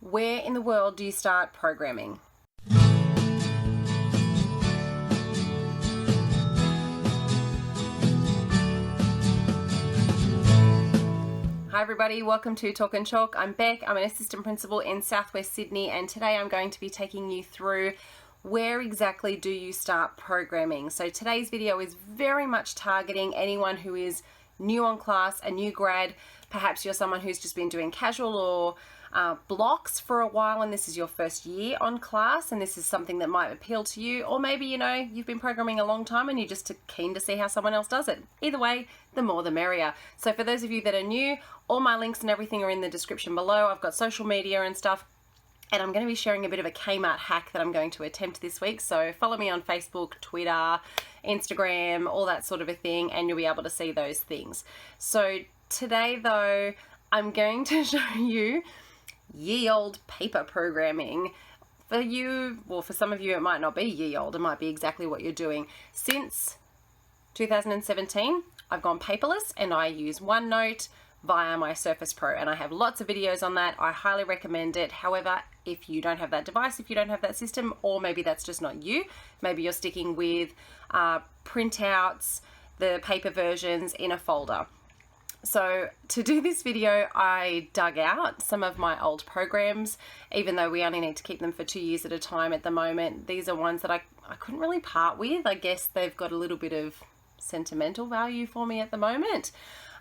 Where in the world do you start programming? Hi everybody, welcome to Talk and Chalk. I'm Beck, I'm an assistant principal in Southwest Sydney, and today I'm going to be taking you through where exactly do you start programming. So today's video is very much targeting anyone who is new on class, a new grad. Perhaps you're someone who's just been doing casual or blocks for a while and this is your first year on class and this is something that might appeal to you, or maybe you've been programming a long time and you're just keen to see how someone else does it. Either way, the more the merrier. So for those of you that are new, all my links and everything are in the description below. I've got social media and stuff, and I'm going to be sharing a bit of a Kmart hack that I'm going to attempt this week. So follow me on Facebook, Twitter, Instagram, all that sort of a thing, and you'll be able to see those things. So today though, I'm going to show you ye old paper programming. For you, well, for some of you it might not be ye old, it might be exactly what you're doing. Since 2017, I've gone paperless and I use OneNote via my Surface Pro, and I have lots of videos on that. I highly recommend it. However, if you don't have that device, if you don't have that system, or maybe that's just not you, maybe you're sticking with printouts, the paper versions in a folder. So to do this video, I dug out some of my old programs, even though we only need to keep them for 2 years at a time at the moment. These are ones that I couldn't really part with. I guess they've got a little bit of sentimental value for me at the moment.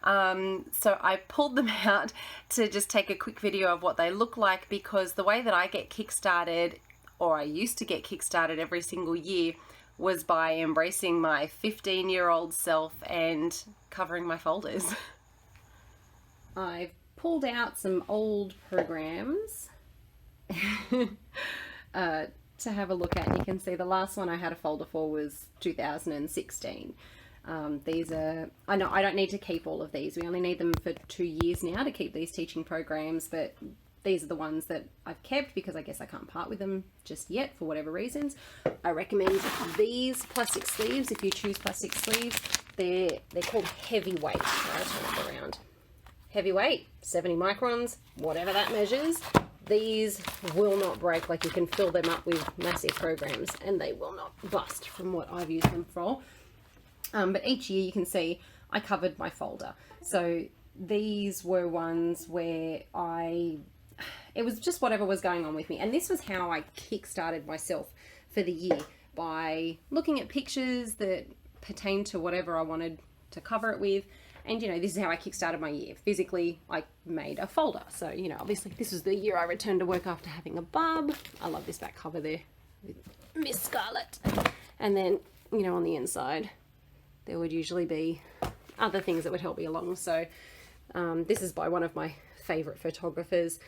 So I pulled them out to just take a quick video of what they look like, because the way that I get kickstarted, or I used to get kickstarted every single year, was by embracing my 15-year-old self and covering my folders. I've pulled out some old programs to have a look at. You can see the last one I had a folder for was 2016. These are, I know I don't need to keep all of these. We only need them for 2 years now to keep these teaching programs, but these are the ones that I've kept because I guess I can't part with them just yet for whatever reasons. I recommend these plastic sleeves if you choose plastic sleeves. They're called heavyweight. I'll turn it around. Heavyweight, 70 microns, whatever that measures. These will not break. Like, you can fill them up with massive programs and they will not bust from what I've used them for. But each year you can see I covered my folder. So these were ones where it was just whatever was going on with me. And this was how I kick-started myself for the year, by looking at pictures that pertain to whatever I wanted to cover it with. And, this is how I kick-started my year. Physically, I made a folder. So, obviously this was the year I returned to work after having a bub. I love this back cover there with Miss Scarlet. And then, on the inside, there would usually be other things that would help me along. So this is by one of my favorite photographers,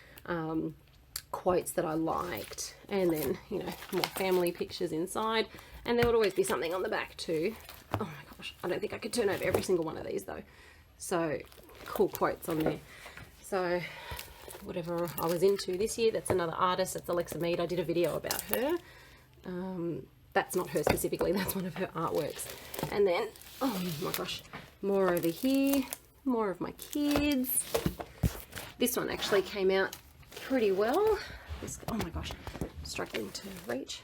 quotes that I liked, and then, more family pictures inside. And there would always be something on the back too. Oh my gosh, I don't think I could turn over every single one of these though. So cool quotes on there. So whatever I was into this year, that's another artist, that's Alexa Mead. I did a video about her. That's not her specifically, that's one of her artworks. And then, oh my gosh, more over here, more of my kids. This one actually came out pretty well. Oh my gosh, struggling to reach.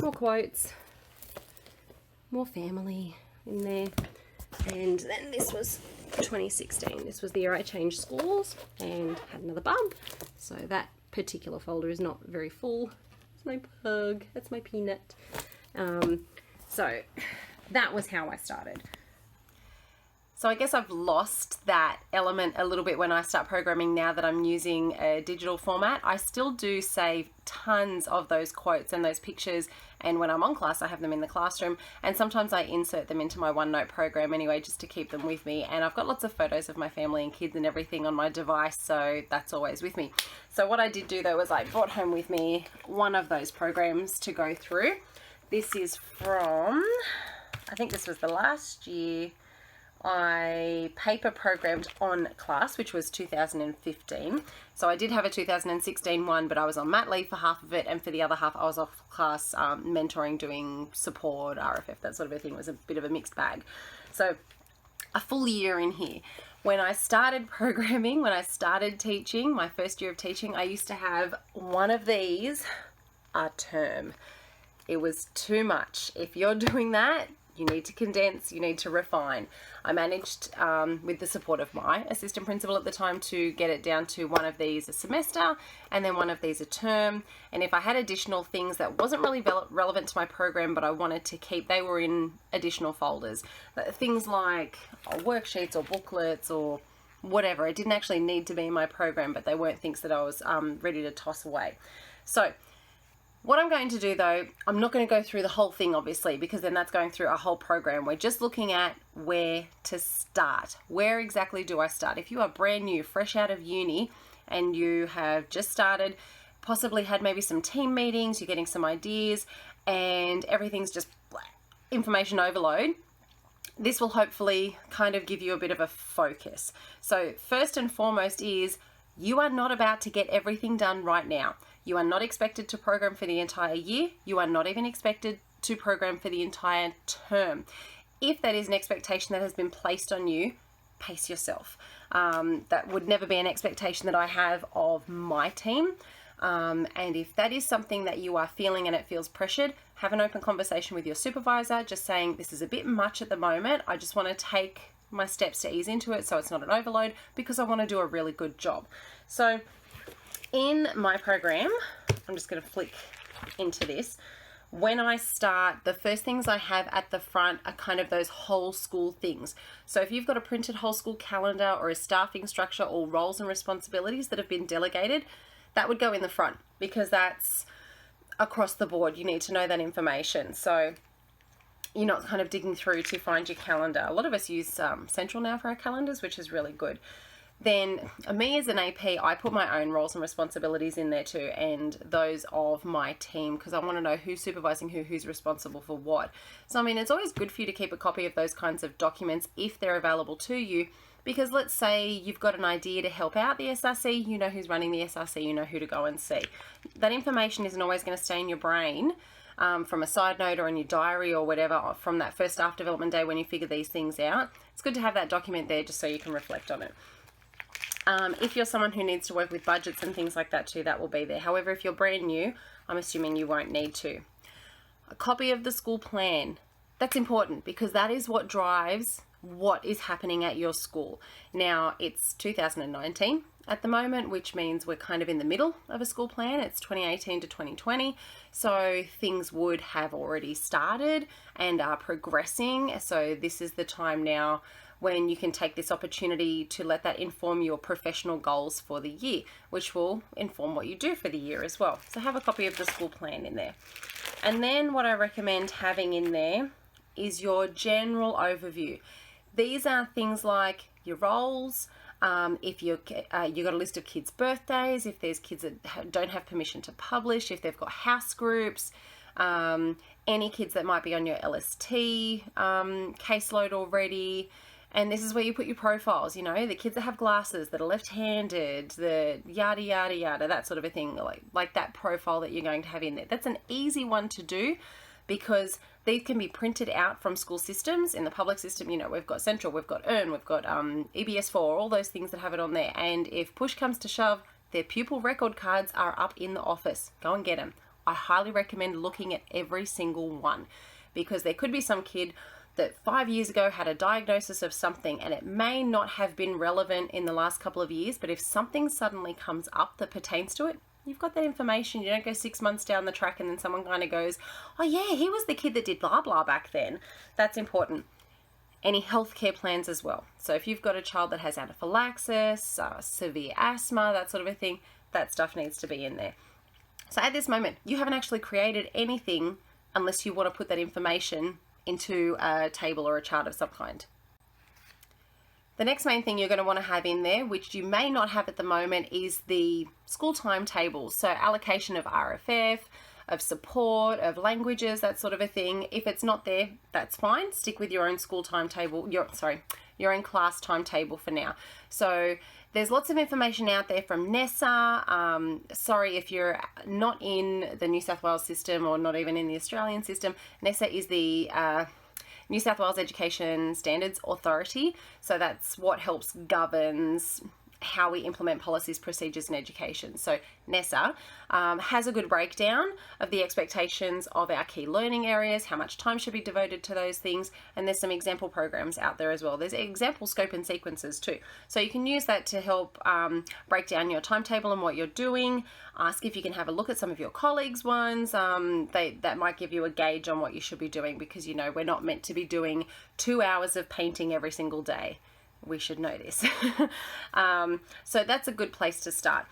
More quotes, more family in there. And then this was 2016. This was the year I changed schools and had another bub. So that particular folder is not very full. It's my pug, that's my peanut. So that was how I started. So I guess I've lost that element a little bit when I start programming now that I'm using a digital format. I still do save tons of those quotes and those pictures, and when I'm on class I have them in the classroom, and sometimes I insert them into my OneNote program anyway just to keep them with me. And I've got lots of photos of my family and kids and everything on my device, so that's always with me. So what I did do though was I brought home with me one of those programs to go through. This is from, I think this was the last year I paper programmed on class, which was 2015. So I did have a 2016 one, but I was on mat leave for half of it, and for the other half I was off class mentoring, doing support, RFF, that sort of a thing. It was a bit of a mixed bag. So a full year in here. When I started programming, when I started teaching, my first year of teaching, I used to have one of these a term. It was too much. If you're doing that, you need to condense, you need to refine. I managed, with the support of my assistant principal at the time, to get it down to one of these a semester and then one of these a term. And if I had additional things that wasn't really relevant to my program but I wanted to keep, they were in additional folders. Things like worksheets or booklets or whatever. It didn't actually need to be in my program, but they weren't things that I was ready to toss away. So what I'm going to do though, I'm not going to go through the whole thing obviously, because then that's going through a whole program. We're just looking at where to start. Where exactly do I start? If you are brand new, fresh out of uni, and you have just started, possibly had maybe some team meetings, you're getting some ideas, and everything's just information overload, this will hopefully kind of give you a bit of a focus. So first and foremost is, you are not about to get everything done right now. You are not expected to program for the entire year. You are not even expected to program for the entire term. If that is an expectation that has been placed on you, pace yourself. That would never be an expectation that I have of my team. And if that is something that you are feeling and it feels pressured, have an open conversation with your supervisor, just saying, this is a bit much at the moment. I just want to take my steps to ease into it so it's not an overload, because I want to do a really good job. So in my program, I'm just going to flick into this. When I start, the first things I have at the front are kind of those whole school things. So if you've got a printed whole school calendar or a staffing structure or roles and responsibilities that have been delegated, that would go in the front, because that's across the board. You need to know that information. So you're not kind of digging through to find your calendar. A lot of us use Central now for our calendars, which is really good. Then me as an AP, I put my own roles and responsibilities in there too, and those of my team, because I want to know who's supervising who, who's responsible for what. So I mean, it's always good for you to keep a copy of those kinds of documents if they're available to you, because let's say you've got an idea to help out the SRC, you know who's running the SRC, you know who to go and see. That information isn't always going to stay in your brain from a side note or in your diary or whatever from that first staff development day when you figure these things out. It's good to have that document there just so you can reflect on it. If you're someone who needs to work with budgets and things like that too, that will be there. However, if you're brand new, I'm assuming you won't need to. A copy of the school plan. That's important, because that is what drives what is happening at your school. Now, it's 2019 at the moment, which means we're kind of in the middle of a school plan. It's 2018 to 2020. So things would have already started and are progressing. So this is the time now when you can take this opportunity to let that inform your professional goals for the year, which will inform what you do for the year as well. So have a copy of the school plan in there. And then what I recommend having in there is your general overview. These are things like your roles, if you've got a list of kids' birthdays, if there's kids that don't have permission to publish, if they've got house groups, any kids that might be on your LST caseload already. And this is where you put your profiles, you know, the kids that have glasses, that are left-handed, the yada, yada, yada, that sort of a thing, like that profile that you're going to have in there. That's an easy one to do, because these can be printed out from school systems. In the public system, you know, we've got Central, we've got EARN, we've got EBS4, all those things that have it on there. And if push comes to shove, their pupil record cards are up in the office. Go and get them. I highly recommend looking at every single one, because there could be some kid that 5 years ago had a diagnosis of something, and it may not have been relevant in the last couple of years, but if something suddenly comes up that pertains to it, you've got that information. You don't go 6 months down the track and then someone kind of goes, oh yeah, he was the kid that did blah blah back then. That's important. Any healthcare plans as well. So if you've got a child that has anaphylaxis, severe asthma, that sort of a thing, that stuff needs to be in there. So at this moment, you haven't actually created anything unless you want to put that information into a table or a chart of some kind. The next main thing you're going to want to have in there, which you may not have at the moment, is the school timetables. So allocation of RFF, of support, of languages, that sort of a thing. If it's not there, that's fine. Stick with your own school timetable, your own class timetable for now. So there's lots of information out there from NESA. Sorry if you're not in the New South Wales system or not even in the Australian system. NESA is the New South Wales Education Standards Authority. So that's what helps governs how we implement policies, procedures in education. So NESA has a good breakdown of the expectations of our key learning areas, how much time should be devoted to those things, and there's some example programs out there as well. There's example scope and sequences too. So you can use that to help break down your timetable and what you're doing. Ask if you can have a look at some of your colleagues' ones. That might give you a gauge on what you should be doing, because you know we're not meant to be doing 2 hours of painting every single day. We should know this. So that's a good place to start.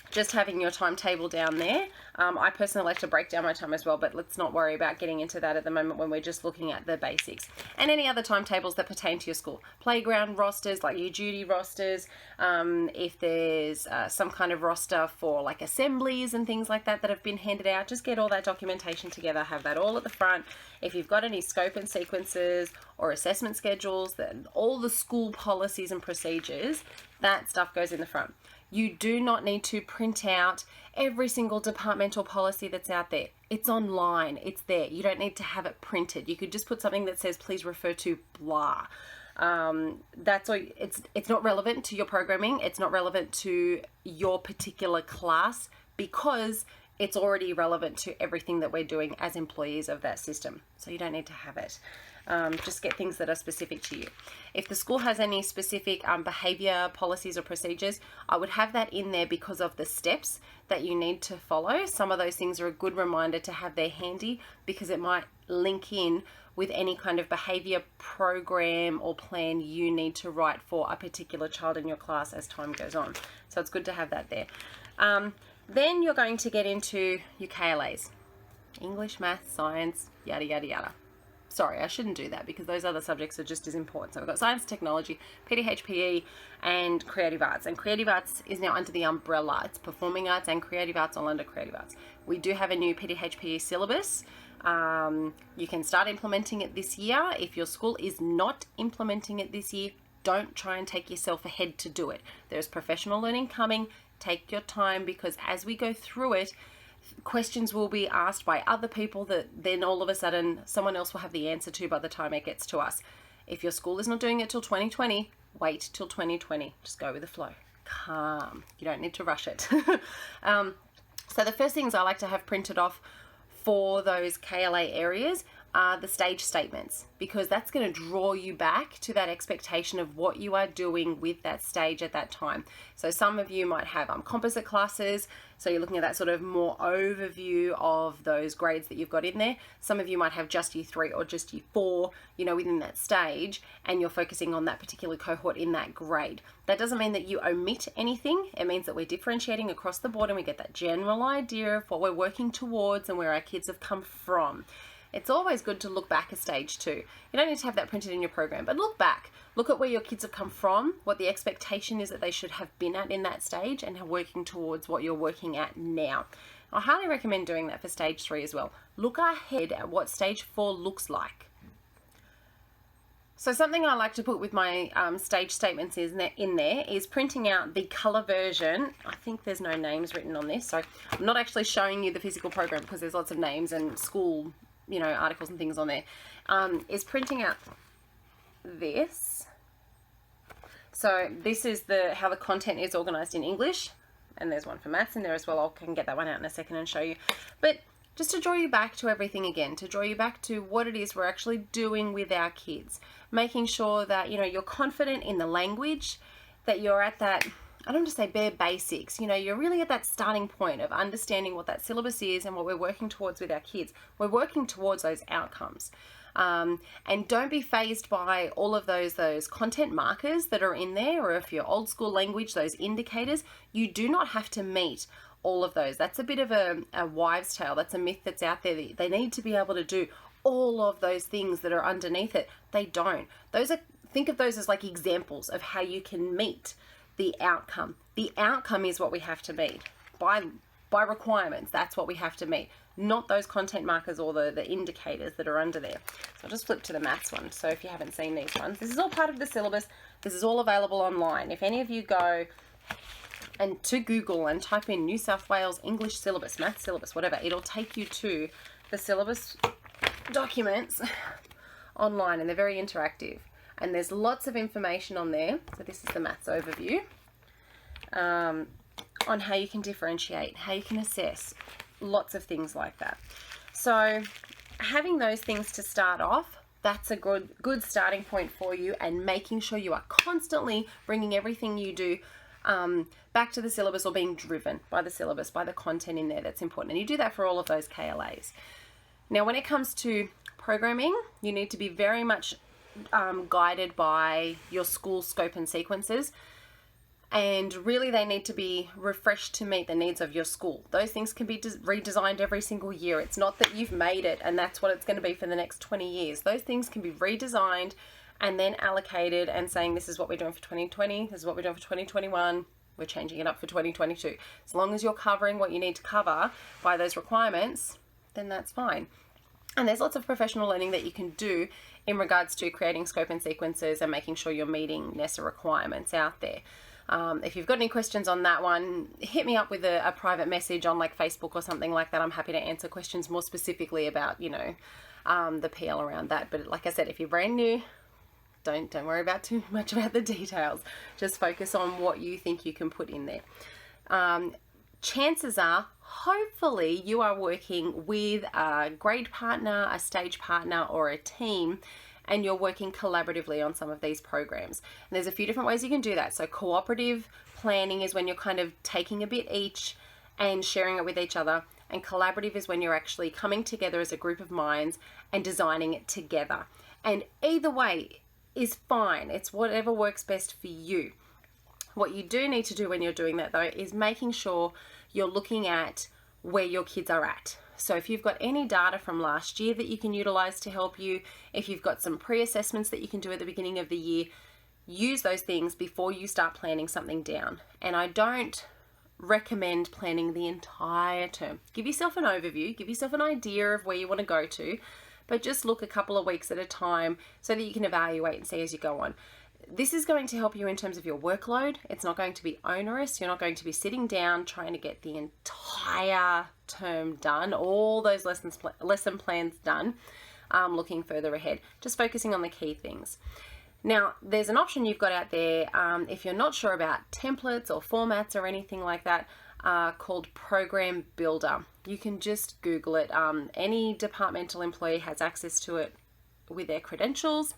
Just having your timetable down there. I personally like to break down my time as well, but let's not worry about getting into that at the moment when we're just looking at the basics. And any other timetables that pertain to your school. Playground rosters, like your duty rosters. If there's some kind of roster for like assemblies and things like that that have been handed out, just get all that documentation together, have that all at the front. If you've got any scope and sequences or assessment schedules, then all the school policies and procedures, that stuff goes in the front. You do not need to print out every single departmental policy that's out there. It's online, it's there. You don't need to have it printed. You could just put something that says, please refer to blah. That's all. It's not relevant to your programming. It's not relevant to your particular class, because it's already relevant to everything that we're doing as employees of that system. So you don't need to have it. Just get things that are specific to you. If the school has any specific behavior policies or procedures, I would have that in there because of the steps that you need to follow. Some of those things are a good reminder to have there handy, because it might link in with any kind of behavior program or plan you need to write for a particular child in your class as time goes on. So it's good to have that there. Then you're going to get into your KLAs. English, math, science, yada, yada, yada. Sorry, I shouldn't do that, because those other subjects are just as important. So we've got science, technology, PDHPE, and creative arts. And creative arts is now under the umbrella. It's performing arts and creative arts all under creative arts. We do have a new PDHPE syllabus. You can start implementing it this year. If your school is not implementing it this year, don't try and take yourself ahead to do it. There's professional learning coming. Take your time, because as we go through it, questions will be asked by other people that then all of a sudden someone else will have the answer to by the time it gets to us. If your school is not doing it till 2020, wait till 2020. Just go with the flow. Calm. You don't need to rush it. So the first things I like to have printed off for those KLA areas are the stage statements, because that's going to draw you back to that expectation of what you are doing with that stage at that time. So some of you might have composite classes, so you're looking at that sort of more overview of those grades that you've got in there. Some of you might have just year 3 or just year 4, within that stage, and you're focusing on that particular cohort in that grade. That doesn't mean that you omit anything. It means that we're differentiating across the board and we get that general idea of what we're working towards and where our kids have come from. It's always good to look back a stage too. You don't need to have that printed in your program, but look back. Look at where your kids have come from, what the expectation is that they should have been at in that stage, and how working towards what you're working at now. I highly recommend doing that for stage 3 as well. Look ahead at what stage 4 looks like. So something I like to put with my stage statements in there is printing out the color version. I think there's no names written on this, so I'm not actually showing you the physical program because there's lots of names and school articles and things on there, is printing out this. So this is how the content is organized in English, and there's one for maths in there as well. I can get that one out in a second and show you. But just to draw you back to everything again, to draw you back to what it is we're actually doing with our kids, making sure that, you're confident in the language, that you're at that, I don't want to say bare basics, you're really at that starting point of understanding what that syllabus is and what we're working towards with our kids. We're working towards those outcomes. And don't be fazed by all of those content markers that are in there, or if you're old school language, those indicators. You do not have to meet all of those. That's a bit of a wives' tale. That's a myth that's out there. They need to be able to do all of those things that are underneath it. They don't. Think of those as like examples of how you can meet the outcome. The outcome is what we have to meet by requirements. That's what we have to meet, not those content markers or the indicators that are under there. So I'll just flip to the maths one. So if you haven't seen these ones, this is all part of the syllabus. This is all available online. If any of you go and to Google and type in New South Wales English syllabus, math syllabus, whatever, it'll take you to the syllabus documents online, and they're very interactive. And there's lots of information on there. So this is the maths overview on how you can differentiate, how you can assess, lots of things like that. So having those things to start off, that's a good starting point for you, and making sure you are constantly bringing everything you do back to the syllabus, or being driven by the syllabus, by the content in there. That's important. And you do that for all of those KLAs. Now, when it comes to programming, you need to be very much guided by your school scope and sequences. And really, they need to be refreshed to meet the needs of your school. Those things can be redesigned every single year. It's not that you've made it and that's what it's going to be for the next 20 years. Those things can be redesigned and then allocated, and saying, this is what we're doing for 2020, this is what we're doing for 2021, we're changing it up for 2022. As long as you're covering what you need to cover by those requirements, then that's fine. And there's lots of professional learning that you can do in regards to creating scope and sequences and making sure you're meeting NESA requirements out there. If you've got any questions on that one, hit me up with a private message on like Facebook or something like that. I'm happy to answer questions more specifically about, you know, the PL around that. But like I said, if you're brand new, don't worry about too much about the details. Just focus on what you think you can put in there. Chances are, hopefully, you are working with a grade partner, a stage partner, or a team, and you're working collaboratively on some of these programs. And there's a few different ways you can do that. So cooperative planning is when you're kind of taking a bit each and sharing it with each other. And collaborative is when you're actually coming together as a group of minds and designing it together. And either way is fine. It's whatever works best for you. What you do need to do when you're doing that, though, is making sure you're looking at where your kids are at. So if you've got any data from last year that you can utilize to help you, if you've got some pre-assessments that you can do at the beginning of the year, use those things before you start planning something down. And I don't recommend planning the entire term. Give yourself an overview, give yourself an idea of where you want to go to, but just look a couple of weeks at a time so that you can evaluate and see as you go on. This is going to help you in terms of your workload. It's not going to be onerous. You're not going to be sitting down trying to get the entire term done, all those lesson plans done, looking further ahead, just focusing on the key things. Now, there's an option you've got out there if you're not sure about templates or formats or anything like that, called Program Builder. You can just Google it. Any departmental employee has access to it with their credentials.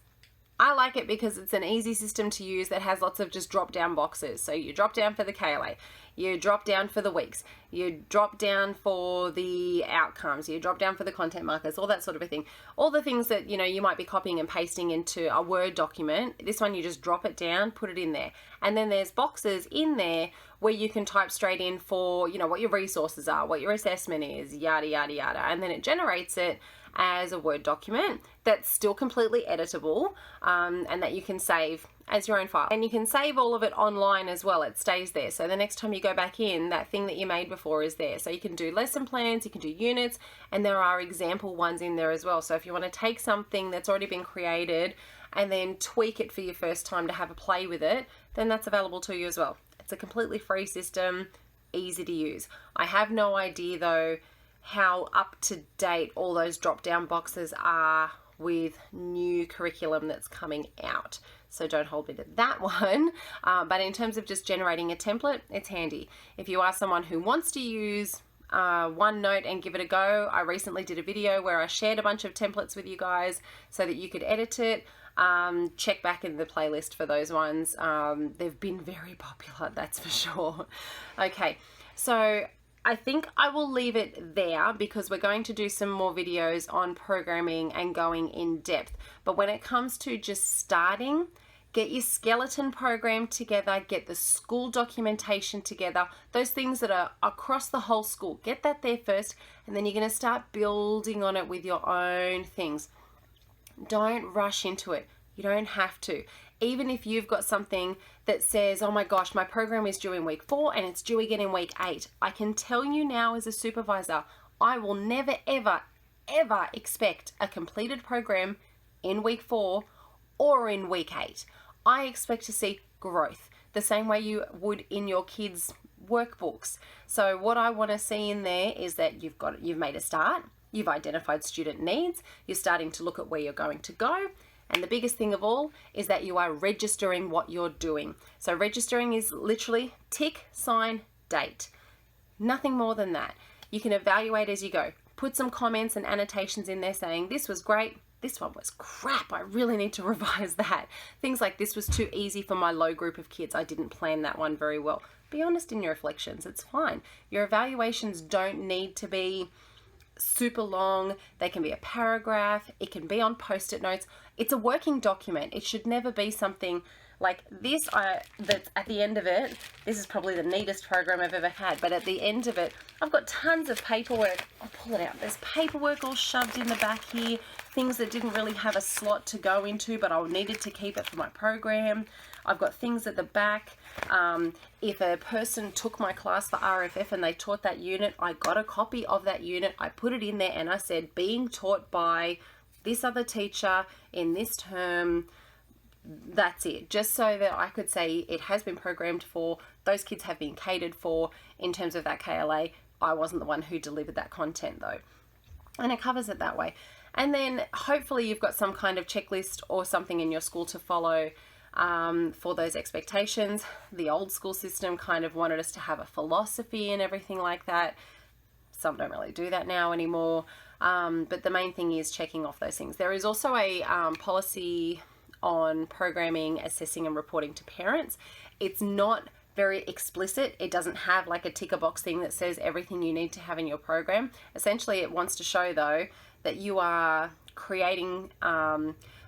I like it because it's an easy system to use that has lots of just drop down boxes. So you drop down for the KLA, you drop down for the weeks, you drop down for the outcomes, you drop down for the content markers, all that sort of a thing. All the things that, you know, you might be copying and pasting into a Word document. This one, you just drop it down, put it in there. And then there's boxes in there where you can type straight in for, you know, what your resources are, what your assessment is, yada, yada, yada. And then it generates it as a Word document that's still completely editable, and that you can save as your own file. And you can save all of it online as well. It stays there. So the next time you go back in, that thing that you made before is there. So you can do lesson plans, you can do units, and there are example ones in there as well. So if you want to take something that's already been created and then tweak it for your first time to have a play with it, then that's available to you as well. It's a completely free system, easy to use. I have no idea though how up to date all those drop down boxes are with new curriculum that's coming out. So don't hold me to that one. But in terms of just generating a template, it's handy. If you are someone who wants to use OneNote and give it a go, I recently did a video where I shared a bunch of templates with you guys so that you could edit it. Check back in the playlist for those ones. They've been very popular, that's for sure. Okay, so I think I will leave it there because we're going to do some more videos on programming and going in depth. But when it comes to just starting, get your skeleton program together, get the school documentation together, those things that are across the whole school, get that there first, and then you're going to start building on it with your own things. Don't rush into it. You don't have to. Even if you've got something that says, oh my gosh, my program is due in week 4 and it's due again in week 8. I can tell you now as a supervisor, I will never, ever, ever expect a completed program in week 4 or in week 8. I expect to see growth the same way you would in your kids' workbooks. So what I want to see in there is that you've made a start, you've identified student needs, you're starting to look at where you're going to go. And the biggest thing of all is that you are registering what you're doing. So registering is literally tick, sign, date. Nothing more than that. You can evaluate as you go. Put some comments and annotations in there saying, this was great, this one was crap, I really need to revise that. Things like, this was too easy for my low group of kids, I didn't plan that one very well. Be honest in your reflections, it's fine. Your evaluations don't need to be super long. They can be a paragraph, it can be on post-it notes. It's a working document. It should never be something like this. That's at the end of it, this is probably the neatest program I've ever had, but at the end of it, I've got tons of paperwork. I'll pull it out. There's paperwork all shoved in the back here, things that didn't really have a slot to go into, but I needed to keep it for my program. I've got things at the back. If a person took my class for RFF and they taught that unit, I got a copy of that unit. I put it in there and I said, being taught by this other teacher in this term. That's it, just so that I could say it has been programmed for, those kids have been catered for in terms of that KLA. I wasn't the one who delivered that content though. And it covers it that way. And then hopefully you've got some kind of checklist or something in your school to follow for those expectations. The old school system kind of wanted us to have a philosophy and everything like that. Some don't really do that now anymore. But the main thing is checking off those things. There is also a policy on programming, assessing and reporting to parents. It's not very explicit. It doesn't have like a ticker box thing that says everything you need to have in your program. Essentially, it wants to show though that you are creating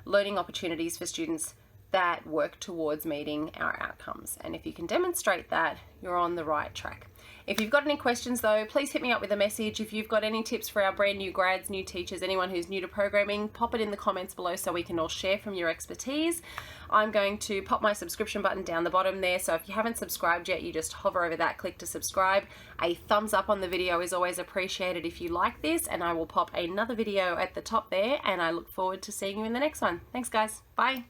learning opportunities for students that work towards meeting our outcomes. And if you can demonstrate that, you're on the right track. If you've got any questions though, please hit me up with a message. If you've got any tips for our brand new grads, new teachers, anyone who's new to programming, pop it in the comments below so we can all share from your expertise. I'm going to pop my subscription button down the bottom there. So if you haven't subscribed yet, you just hover over that, click to subscribe. A thumbs up on the video is always appreciated if you like this, and I will pop another video at the top there, and I look forward to seeing you in the next one. Thanks guys, bye.